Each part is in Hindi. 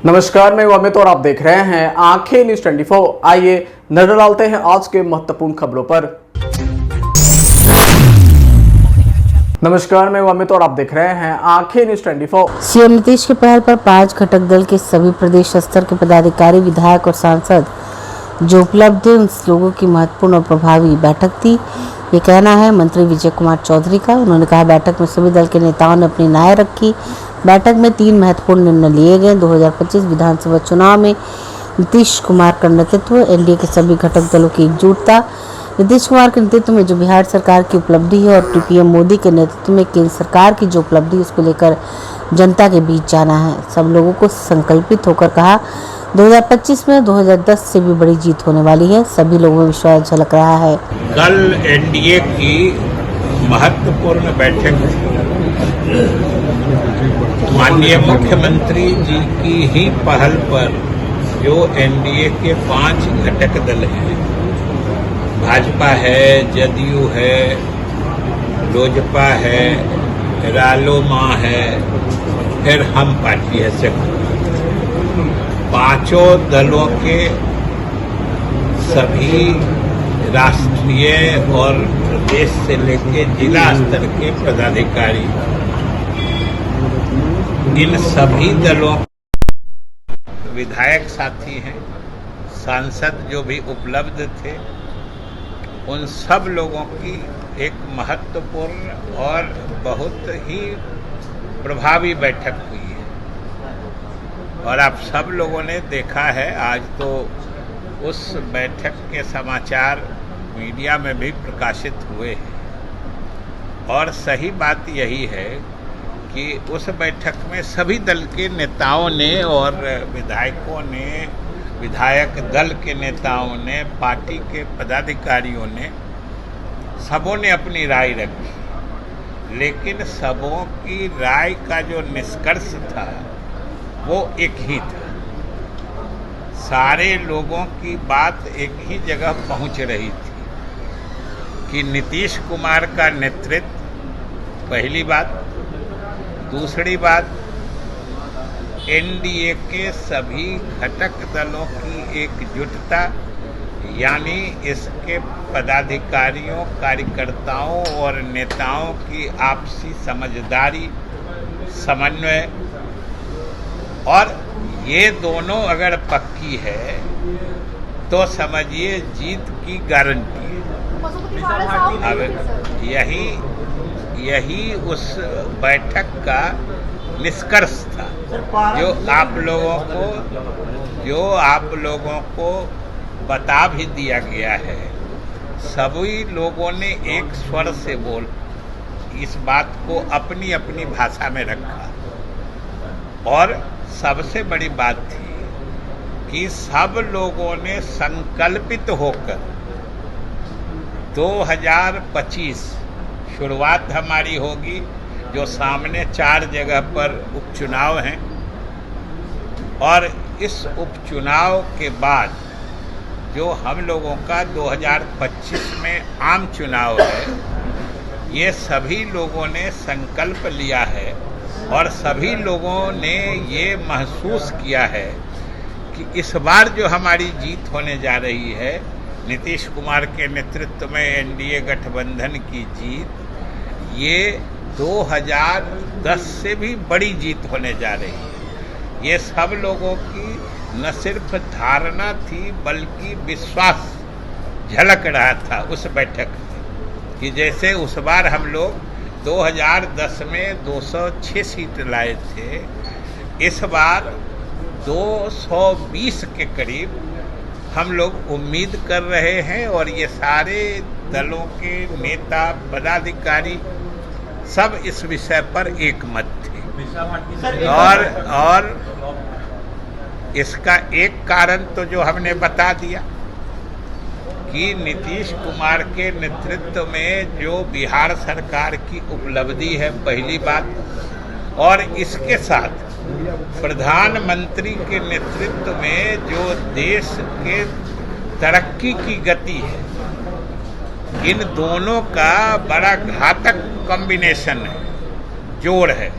नमस्कार, मैं अमित और आप देख रहे हैं आंखें न्यूज 24। आइए नजर डालते हैं आज के महत्वपूर्ण खबरों पर। नमस्कार, मैं अमित और आप देख रहे हैं आंखें न्यूज 24। सीएम नीतीश की पहल पर 5 घटक दल के सभी प्रदेश स्तर के पदाधिकारी, विधायक और सांसद जो उपलब्ध हैं उन लोगों की महत्वपूर्ण और प्रभावी बैठक थी। ये कहना है मंत्री विजय कुमार चौधरी का। उन्होंने कहा बैठक में सभी दल के नेताओं ने अपनी राय रखी। बैठक में 3 महत्वपूर्ण निर्णय लिए गए। 2025 विधानसभा चुनाव में नीतीश कुमार का नेतृत्व, एनडीए के सभी घटक दलों की एकजुटता, नीतीश कुमार के नेतृत्व में जो बिहार सरकार की उपलब्धि है और पीएम मोदी के नेतृत्व में केंद्र सरकार की जो उपलब्धि है उसको लेकर जनता के बीच जाना है। सब लोगों को संकल्पित होकर कहा 2025 में 2010 से भी बड़ी जीत होने वाली है। सभी लोगों में विश्वास झलक रहा है। कल एनडीए की महत्वपूर्ण बैठक थी। माननीय मुख्यमंत्री जी की ही पहल पर जो एनडीए के 5 घटक दल हैं, भाजपा है, जदयू है, लोजपा है, रालोमा है, फिर हम पार्टी है, पांचों दलों के सभी राष्ट्रीय और प्रदेश से लेकर जिला स्तर के पदाधिकारी, इन सभी दलों विधायक साथी हैं, सांसद जो भी उपलब्ध थे, उन सब लोगों की एक महत्वपूर्ण और बहुत ही प्रभावी बैठक हुई है। और आप सब लोगों ने देखा है, आज तो उस बैठक के समाचार मीडिया में भी प्रकाशित हुए हैं। और सही बात यही है कि उस बैठक में सभी दल के नेताओं ने और विधायकों ने, विधायक दल के नेताओं ने, पार्टी के पदाधिकारियों ने, सबों ने अपनी राय रखी। लेकिन सबों की राय का जो निष्कर्ष था वो एक ही था। सारे लोगों की बात एक ही जगह पहुंच रही थी कि नीतीश कुमार का नेतृत्व, पहली बात। दूसरी बात, एनडीए के सभी घटक दलों की एकजुटता, यानी इसके पदाधिकारियों, कार्यकर्ताओं और नेताओं की आपसी समझदारी, समन्वय, और ये दोनों अगर पक्की है तो समझिए जीत की गारंटी है। अब यही उस बैठक का निष्कर्ष था जो आप लोगों को बता भी दिया गया है। सभी लोगों ने एक स्वर से बोल इस बात को अपनी अपनी भाषा में रखा। और सबसे बड़ी बात थी कि सब लोगों ने संकल्पित होकर 2025 शुरुआत हमारी होगी, जो सामने 4 जगह पर उपचुनाव हैं, और इस उपचुनाव के बाद जो हम लोगों का 2025 में आम चुनाव है, ये सभी लोगों ने संकल्प लिया है। और सभी लोगों ने ये महसूस किया है कि इस बार जो हमारी जीत होने जा रही है, नीतीश कुमार के नेतृत्व में एनडीए गठबंधन की जीत, ये 2010 से भी बड़ी जीत होने जा रही है। ये सब लोगों की न सिर्फ धारणा थी बल्कि विश्वास झलक रहा था उस बैठक में कि जैसे उस बार हम लोग 2010 में 206 सीट लाए थे, इस बार 220 के करीब हम लोग उम्मीद कर रहे हैं। और ये सारे दलों के नेता, पदाधिकारी सब इस विषय पर एकमत थे। और इसका एक कारण तो जो हमने बता दिया कि नीतीश कुमार के नेतृत्व में जो बिहार सरकार की उपलब्धि है, पहली बात, और इसके साथ प्रधानमंत्री के नेतृत्व में जो देश के तरक्की की गति है, इन दोनों का बड़ा घातक कॉम्बिनेशन है, जोड़ है।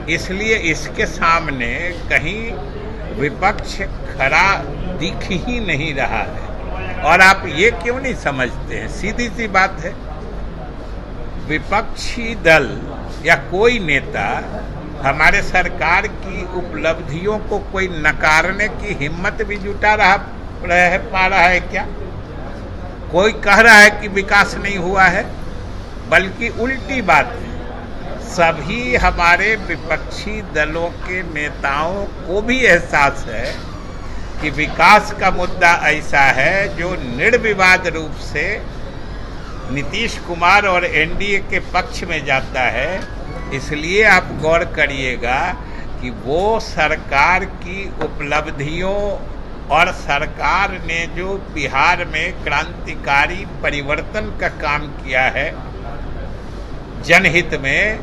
इसलिए इसके सामने कहीं विपक्ष खड़ा दिख ही नहीं रहा है। और आप ये क्यों नहीं समझते हैं? सीधी सी बात है, विपक्षी दल या कोई नेता हमारे सरकार की उपलब्धियों को कोई नकारने की हिम्मत भी जुटा पा रहा है क्या? कोई कह रहा है कि विकास नहीं हुआ है, बल्कि उल्टी बात है। सभी हमारे विपक्षी दलों के नेताओं को भी एहसास है कि विकास का मुद्दा ऐसा है जो निर्विवाद रूप से नीतीश कुमार और एनडीए के पक्ष में जाता है। इसलिए आप गौर करिएगा कि वो सरकार की उपलब्धियों और सरकार ने जो बिहार में क्रांतिकारी परिवर्तन का काम किया है जनहित में,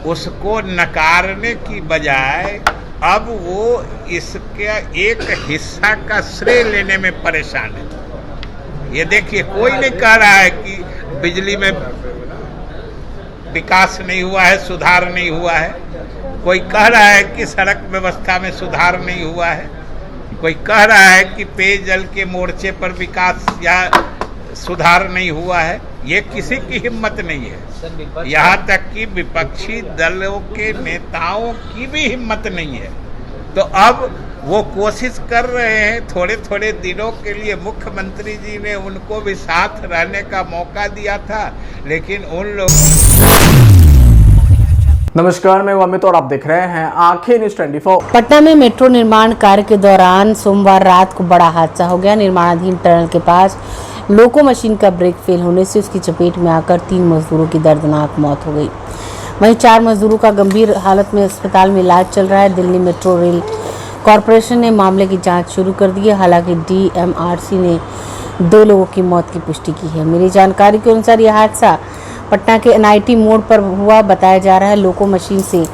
उसको नकारने की बजाय अब वो इसके एक हिस्सा का श्रेय लेने में परेशान है। ये देखिए, कोई नहीं कह रहा है कि बिजली में विकास नहीं हुआ है, सुधार नहीं हुआ है। कोई कह रहा है कि सड़क व्यवस्था में सुधार नहीं हुआ है। कोई कह रहा है कि पेयजल के मोर्चे पर विकास या सुधार नहीं हुआ है। ये किसी की हिम्मत नहीं है। यहाँ तक कि विपक्षी दलों के नेताओं की भी हिम्मत नहीं है। तो अब वो कोशिश कर रहे हैं, थोड़े थोड़े दिनों के लिए मुख्यमंत्री जी ने उनको भी साथ रहने का मौका दिया था, लेकिन उन लोग। नमस्कार, मैं अमित और आप देख रहे हैं आंखें न्यूज़ 24। पटना में मेट्रो निर्माण कार्य के दौरान सोमवार रात को बड़ा हादसा हो गया। निर्माणाधीन टनल के पास लोको मशीन का ब्रेक फेल होने से उसकी चपेट में आकर 3 मजदूरों की दर्दनाक मौत हो गई। वहीं 4 मजदूरों का गंभीर हालत में अस्पताल में इलाज चल रहा है। दिल्ली मेट्रो रेल कॉरपोरेशन ने मामले की जांच शुरू कर दी है। हालांकि DMRC ने 2 लोगों की मौत की पुष्टि की है। मिली जानकारी के अनुसार यह हादसा पटना के NIT मोड़ पर हुआ बताया जा रहा है। लोको मशीन से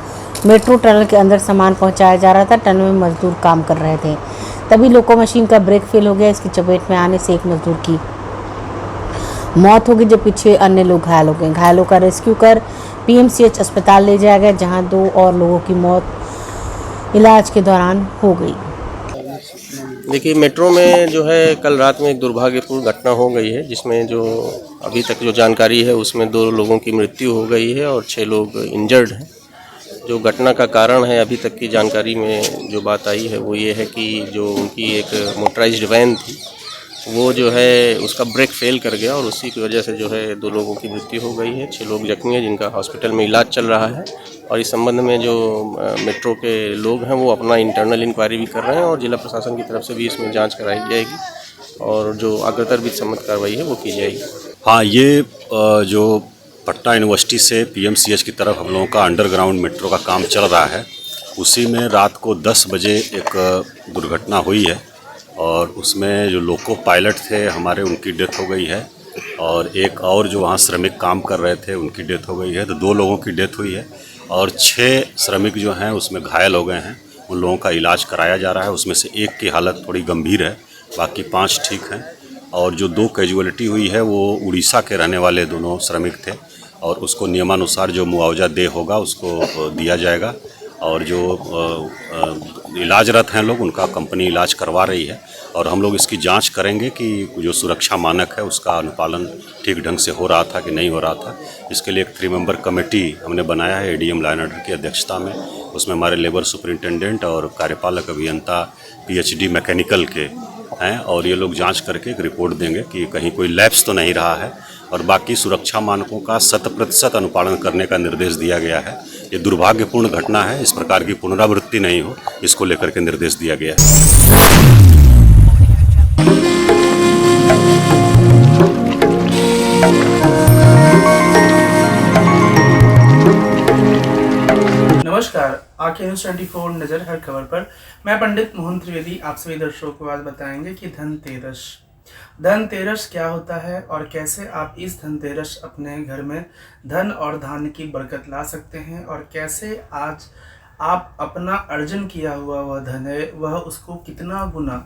मेट्रो टनल के अंदर सामान पहुंचाया जा रहा था। टनल में मजदूर काम कर रहे थे, तभी लोको मशीन का ब्रेक फेल हो गया। इसकी चपेट में आने से एक मजदूर की मौत हो गई, जबकि 6 अन्य लोग घायल हो गए। घायलों का रेस्क्यू कर PMCH अस्पताल ले जाया गया, जहां 2 और लोगों की मौत इलाज के दौरान हो गई। देखिए, मेट्रो में जो है कल रात में एक दुर्भाग्यपूर्ण घटना हो गई है, जिसमें जो अभी तक जो जानकारी है उसमें 2 लोगों की मृत्यु हो गई है और 6 लोग इंजर्ड हैं। जो घटना का कारण है, अभी तक की जानकारी में जो बात आई है वो ये है कि जो उनकी एक मोटराइज्ड वैन थी वो जो है उसका ब्रेक फेल कर गया और उसी की वजह से जो है 2 लोगों की मृत्यु हो गई है। 6 लोग जख्मी हैं जिनका हॉस्पिटल में इलाज चल रहा है। और इस संबंध में जो मेट्रो के लोग हैं वो अपना इंटरनल इंक्वायरी भी कर रहे हैं और जिला प्रशासन की तरफ से भी इसमें जांच कराई जाएगी और जो अग्रतर विधि सम्मत कार्रवाई है वो की जाएगी। हाँ, ये जो पटना यूनिवर्सिटी से PMCH की तरफ हम लोगों का अंडरग्राउंड मेट्रो का काम चल रहा है, उसी में रात को 10 बजे एक दुर्घटना हुई है और उसमें जो लोको पायलट थे हमारे, उनकी डेथ हो गई है और एक और जो वहाँ श्रमिक काम कर रहे थे उनकी डेथ हो गई है। तो 2 लोगों की डेथ हुई है और 6 श्रमिक जो हैं उसमें घायल हो गए हैं। उन लोगों का इलाज कराया जा रहा है। उसमें से एक की हालत थोड़ी गंभीर है, बाकी 5 ठीक हैं। और जो 2 कैजुअलिटी हुई है वो उड़ीसा के रहने वाले दोनों श्रमिक थे और उसको नियमानुसार जो मुआवजा दे होगा उसको दिया जाएगा। और जो इलाजरत हैं लोग, उनका कंपनी इलाज करवा रही है और हम लोग इसकी जांच करेंगे कि जो सुरक्षा मानक है उसका अनुपालन ठीक ढंग से हो रहा था कि नहीं हो रहा था। इसके लिए एक 3 मेंबर कमेटी हमने बनाया है ADM लाइनर की अध्यक्षता में। उसमें हमारे लेबर सुपरिंटेंडेंट और कार्यपालक अभियंता PhD मैकेनिकल के हैं और ये लोग जांच करके एक रिपोर्ट देंगे कि कहीं कोई लैप्स तो नहीं रहा है और बाकी सुरक्षा मानकों का 100% अनुपालन करने का निर्देश दिया गया है। ये दुर्भाग्यपूर्ण घटना है, इस प्रकार की पुनरावृत्ति नहीं हो, इसको लेकर के निर्देश दिया गया है। नमस्कार, आंखें न्यूज़ 24 नजर हर खबर पर। मैं पंडित मोहन त्रिवेदी आप सभी दर्शकों को आज बताएंगे कि धनतेरस क्या होता है और कैसे आप इस धनतेरस अपने घर में धन और धान्य की बरकत ला सकते हैं और कैसे आज आप अपना अर्जन किया हुआ वह धन है वह उसको कितना गुना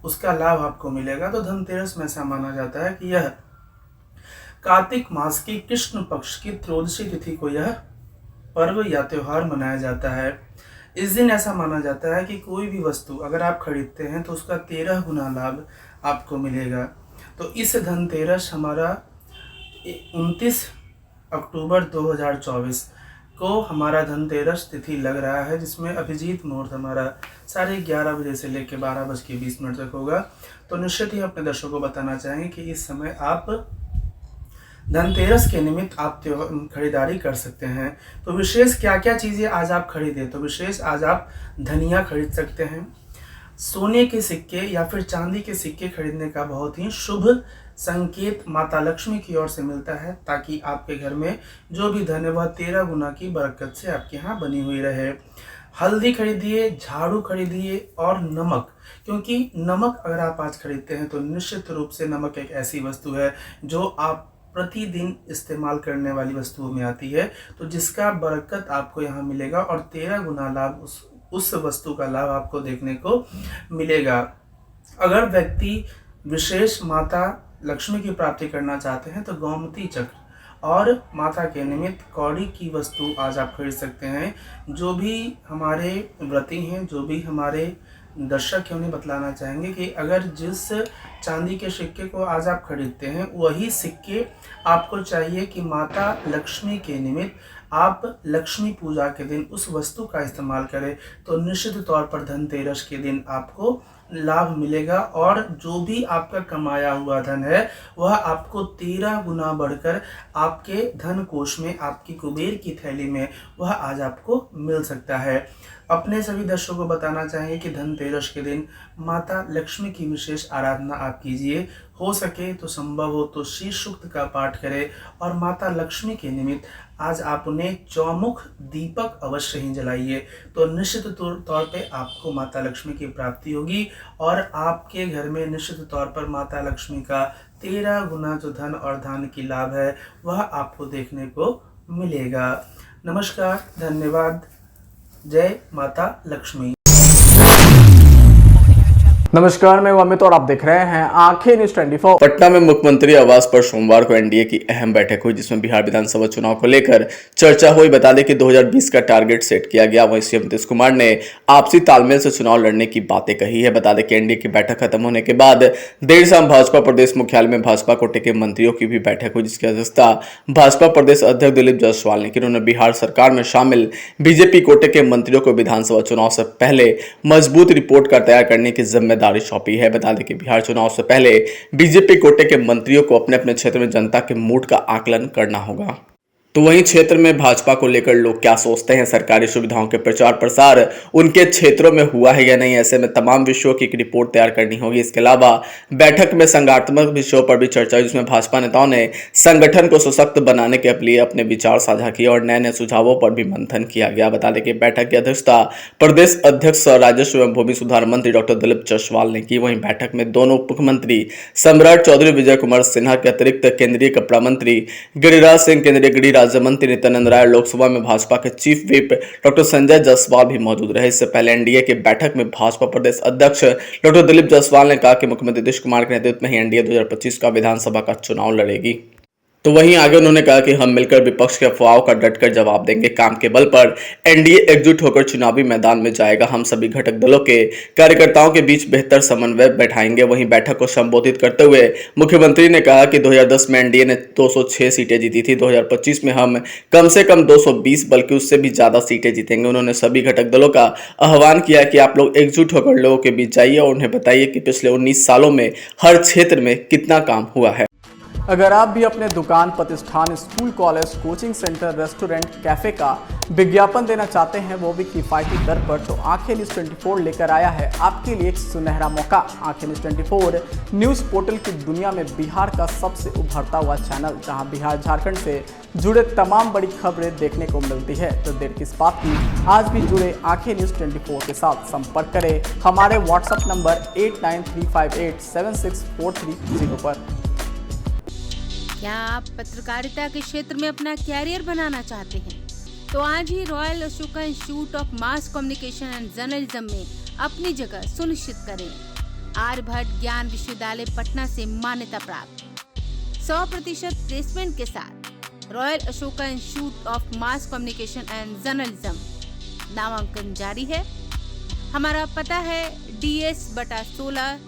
उसका लाभ आपको मिलेगा। तो धनतेरस में ऐसा माना जाता है कि यह कार्तिक मास की कृष्ण पक्ष की त्रयोदशी तिथि को यह पर्व या त्योहार मनाया जाता है। इस दिन ऐसा माना जाता है कि कोई भी वस्तु अगर आप खरीदते हैं तो उसका 13 गुना लाभ आपको मिलेगा। तो इस धनतेरस हमारा 29 अक्टूबर 2024 को हमारा धनतेरस तिथि लग रहा है, जिसमें अभिजीत मुहूर्त हमारा 11:30 बजे से लेकर 12:20 तक होगा। तो निश्चित ही अपने दर्शकों को बताना चाहेंगे कि इस समय आप धनतेरस के निमित्त आप खरीदारी कर सकते हैं। तो विशेष क्या क्या चीज़ें आज आप खरीदें, तो विशेष आज आप धनिया खरीद सकते हैं। सोने के सिक्के या फिर चांदी के सिक्के खरीदने का बहुत ही शुभ संकेत माता लक्ष्मी की ओर से मिलता है, ताकि आपके घर में जो भी धन है वह 13 गुना की बरकत से आपके यहाँ बनी हुई रहे। हल्दी खरीदिए, झाड़ू खरीदिए और नमक, क्योंकि नमक अगर आप आज खरीदते हैं तो निश्चित रूप से नमक एक ऐसी वस्तु है जो आप प्रतिदिन इस्तेमाल करने वाली वस्तुओं में आती है, तो जिसका बरकत आपको यहाँ मिलेगा और 13 गुना लाभ उस वस्तु का लाभ आपको देखने को मिलेगा। अगर व्यक्ति विशेष माता लक्ष्मी की प्राप्ति करना चाहते हैं तो गोमती चक्र और माता के निमित्त कौड़ी की वस्तु आज आप खरीद सकते हैं। जो भी हमारे व्रती हैं, जो भी हमारे दर्शक हैं, उन्हें बतलाना चाहेंगे कि अगर जिस चांदी के सिक्के को आज आप खरीदते हैं वही सिक्के आपको चाहिए कि माता लक्ष्मी के निमित्त आप लक्ष्मी पूजा के दिन उस वस्तु का इस्तेमाल करें, तो निश्चित तौर पर धनतेरस के दिन आपको लाभ मिलेगा और जो भी आपका कमाया हुआ धन है वह आपको 13 गुना बढ़कर आपके धन कोष में, आपकी कुबेर की थैली में वह आज आपको मिल सकता है। अपने सभी दर्शकों को बताना चाहिए कि धनतेरस के दिन माता लक्ष्मी की विशेष आराधना आप कीजिए। हो सके तो संभव हो तो श्री सूक्त का पाठ करें और माता लक्ष्मी के निमित्त आज आप उन्हें चौमुख दीपक अवश्य ही जलाइए, तो निश्चित तौर पे आपको माता लक्ष्मी की प्राप्ति होगी और आपके घर में निश्चित तौर पर माता लक्ष्मी का 13 गुना जो धन और धान की लाभ है वह आपको देखने को मिलेगा। नमस्कार, धन्यवाद, जय माता लक्ष्मी। नमस्कार, मैं अमित और आप देख रहे हैं आंखें न्यूज 24। पटना में मुख्यमंत्री आवास पर सोमवार को एनडीए की अहम बैठक हुई, जिसमें बिहार विधानसभा चुनाव को लेकर चर्चा हुई। बता दें कि 2020 का टारगेट सेट किया गया। वहीं सीएम नीतीश कुमार ने आपसी तालमेल से चुनाव लड़ने की बातें कही है। बता दें कि एनडीए की बैठक खत्म होने के बाद देर शाम भाजपा प्रदेश मुख्यालय में भाजपा कोटे के मंत्रियों की भी बैठक हुई, जिसकी अध्यक्षता भाजपा प्रदेश अध्यक्ष दिलीप जायसवाल ने की। उन्होंने बिहार सरकार में शामिल बीजेपी कोटे के मंत्रियों को विधानसभा चुनाव से पहले मजबूत रिपोर्ट कार्ड तैयार करने की जिम्मेदारी सौंपी है। बता दें कि बिहार चुनाव से पहले बीजेपी कोटे के मंत्रियों को अपने अपने क्षेत्र में जनता के मूड का आकलन करना होगा। तो वहीं क्षेत्र में भाजपा को लेकर लोग क्या सोचते हैं, सरकारी सुविधाओं के प्रचार प्रसार उनके क्षेत्रों में हुआ है या नहीं, ऐसे में तमाम विषयों की एक रिपोर्ट तैयार करनी होगी। इसके अलावा बैठक में संगठनात्मक विषयों पर भी चर्चा हुई, जिसमें भाजपा नेताओं ने संगठन को सशक्त बनाने के लिए अपने विचार साझा किए और नए नए सुझावों पर भी मंथन किया गया। बता दें कि बैठक की अध्यक्षता प्रदेश अध्यक्ष राजस्व एवं भूमि सुधार मंत्री डॉक्टर दिलीप जायसवाल ने की। वहीं बैठक में दोनों उप मुख्यमंत्री सम्राट चौधरी विजय कुमार सिन्हा के अतिरिक्त केंद्रीय कपड़ा मंत्री गिरिराज सिंह, केंद्रीय गृह राज्य मंत्री नित्यानंद राय, लोकसभा में भाजपा के chief whip doctor Sanjay Jaiswal भी मौजूद रहे। इससे पहले एनडीए की बैठक में भाजपा प्रदेश अध्यक्ष डॉक्टर दिलीप जायसवाल ने कहा कि मुख्यमंत्री नीतीश कुमार के नेतृत्व में ही एनडीए 2025 का विधानसभा का चुनाव लड़ेगी। तो वहीं आगे उन्होंने कहा कि हम मिलकर विपक्ष के अफवाहों का डटकर जवाब देंगे। काम के बल पर एनडीए एकजुट होकर चुनावी मैदान में जाएगा। हम सभी घटक दलों के कार्यकर्ताओं के बीच बेहतर समन्वय बैठाएंगे। वहीं बैठक को संबोधित करते हुए मुख्यमंत्री ने कहा कि 2010 में एनडीए ने 206 सीटें जीती थी। 2025 में हम कम से कम 220 बल्कि उससे भी ज्यादा सीटें जीतेंगे। उन्होंने सभी घटक दलों का आह्वान किया कि आप लोग एकजुट होकर लोगों के बीच जाइए और उन्हें बताइए कि पिछले 19 सालों में हर क्षेत्र में कितना काम हुआ है। अगर आप भी अपने दुकान, प्रतिष्ठान, school, college, coaching centre, restaurant, cafe का विज्ञापन देना चाहते हैं, वो भी किफायती दर पर, तो आंखें न्यूज 24 लेकर आया है आपके लिए एक सुनहरा मौका। आंखें न्यूज 24 न्यूज पोर्टल की दुनिया में बिहार का सबसे उभरता हुआ चैनल, जहां बिहार झारखंड से जुड़े तमाम बड़ी खबरें देखने को मिलती है। तो देर किस बात की, आज भी जुड़े आंखें न्यूज 24 के साथ। संपर्क करें हमारे व्हाट्सएप नंबर 8935876430 पर। क्या आप पत्रकारिता के क्षेत्र में अपना कैरियर बनाना चाहते हैं? तो आज ही royal Ashoka institute of mass communication and journalism में अपनी जगह सुनिश्चित करें। आर्यभट्ट ज्ञान विश्वविद्यालय पटना से मान्यता प्राप्त 100% प्लेसमेंट के साथ royal Ashoka institute of mass communication and journalism नामांकन जारी है। हमारा पता है DS/16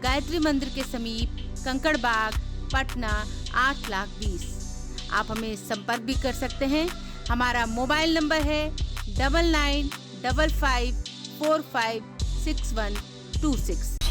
गायत्री मंदिर के समीप, कंकड़ बाग, पटना 8,20,000। आप हमें संपर्क भी कर सकते हैं। हमारा मोबाइल नंबर है 9955456126।